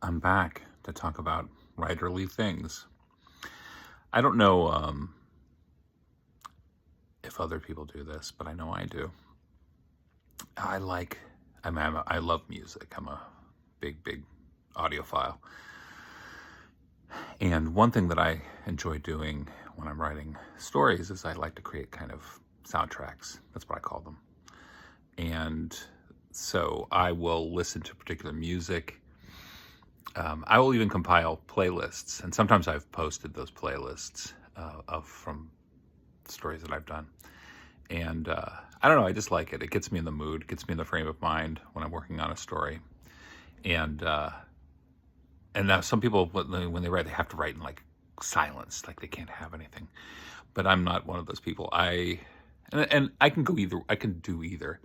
I'm back to talk about writerly things. I don't know if other people do this, but I know I do. I like, I love music. I'm a big audiophile. And one thing that I enjoy doing when I'm writing stories is I like to create kind of soundtracks. That's what I call them. And so I will listen to particular music. I will even compile playlists, and sometimes I've posted those playlists from stories that I've done. And I don't know, I just like it. It gets me in the mood, gets me in the frame of mind when I'm working on a story. And now some people, when they write, they have to write in like silence, like they can't have anything. But I'm not one of those people. And I can go either. I can do either,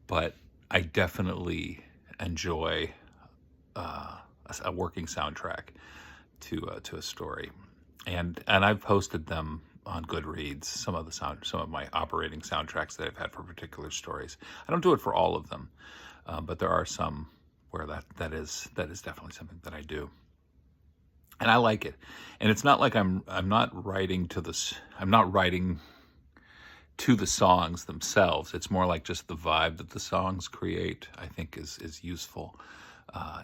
but I definitely enjoy a working soundtrack to a story, and I've posted them on Goodreads. Some of my operating soundtracks that I've had for particular stories. I don't do it for all of them, but there are some where that is definitely something that I do, and I like it. And it's not like I'm not writing to this. I'm not writing to the songs themselves. It's more like just the vibe that the songs create, I think is useful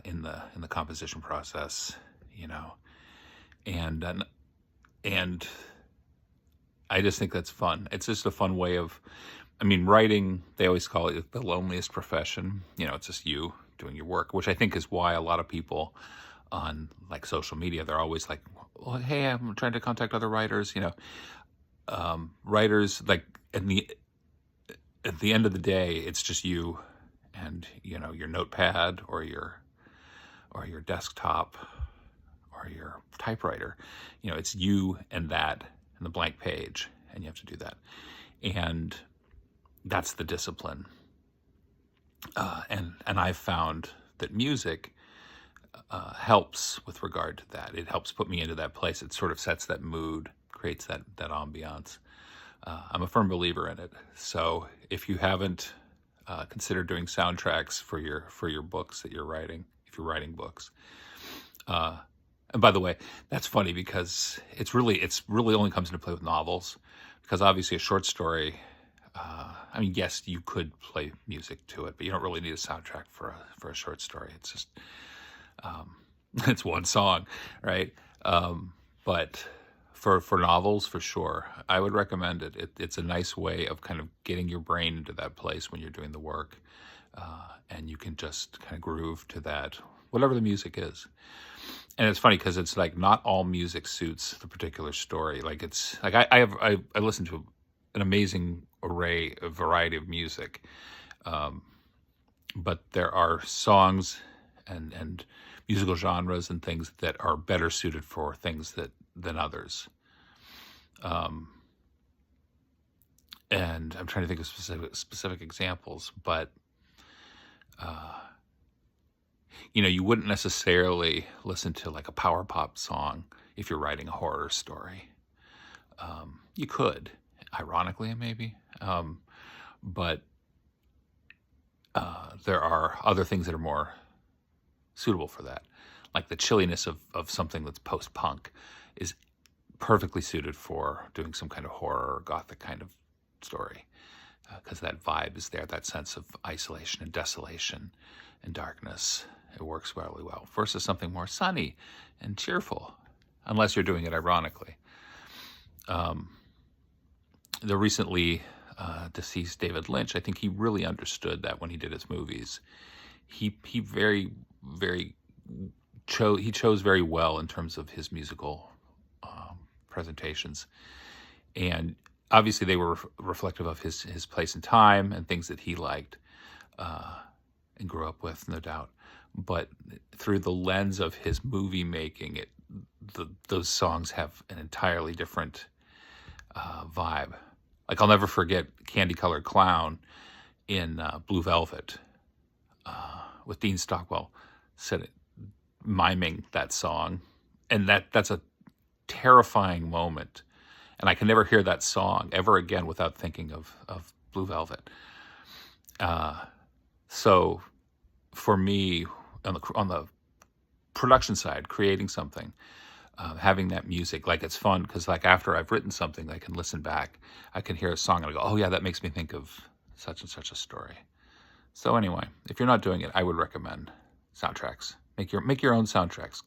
in the composition process, you know. And I just think that's fun. It's just a fun way of, I mean, writing, they always call it the loneliest profession. You know, it's just you doing your work, which I think is why a lot of people on like social media, they're always like, well, hey, I'm trying to contact other writers, you know. Writers, like at the end of the day, it's just you and, you know, your notepad or your desktop or your typewriter. You know, it's you and that and the blank page, and you have to do that. And that's the discipline. And I've found that music helps with regard to that. It helps put me into that place. It sort of sets that mood, creates that ambiance. I'm a firm believer in it. So if you haven't considered doing soundtracks for your books that you're writing, if you're writing books, and by the way, that's funny because it's really only comes into play with novels, because obviously a short story. I mean, yes, you could play music to it, but you don't really need a soundtrack for a short story. It's just it's one song, right? But for novels, for sure, I would recommend it. It's a nice way of kind of getting your brain into that place when you're doing the work, and you can just kind of groove to that, whatever the music is. And it's funny because it's like not all music suits the particular story. Like it's like I listen to an amazing variety of music, but there are songs and musical genres and things that are better suited for things than others. And I'm trying to think of specific examples, but you know, you wouldn't necessarily listen to like a power pop song if you're writing a horror story. You could, ironically, maybe, but there are other things that are more suitable for that. Like the chilliness of something that's post-punk is perfectly suited for doing some kind of horror or gothic kind of story, because that vibe is there, that sense of isolation and desolation and darkness. It works really well versus something more sunny and cheerful, unless you're doing it ironically. The recently deceased David Lynch, I think he really understood that when he did his movies. He chose very well in terms of his musical presentations, and obviously they were reflective of his place and time and things that he liked and grew up with, no doubt. But through the lens of his movie making, those songs have an entirely different vibe. Like I'll never forget "Candy Colored Clown" in Blue Velvet with Dean Stockwell miming that song, and that's a terrifying moment. And I can never hear that song ever again without thinking of Blue Velvet. So for me, on the production side, creating something, having that music, like it's fun because like after I've written something, I can listen back, I can hear a song and I go, oh yeah, that makes me think of such and such a story. So anyway, if you're not doing it, I would recommend soundtracks. Make your own soundtracks.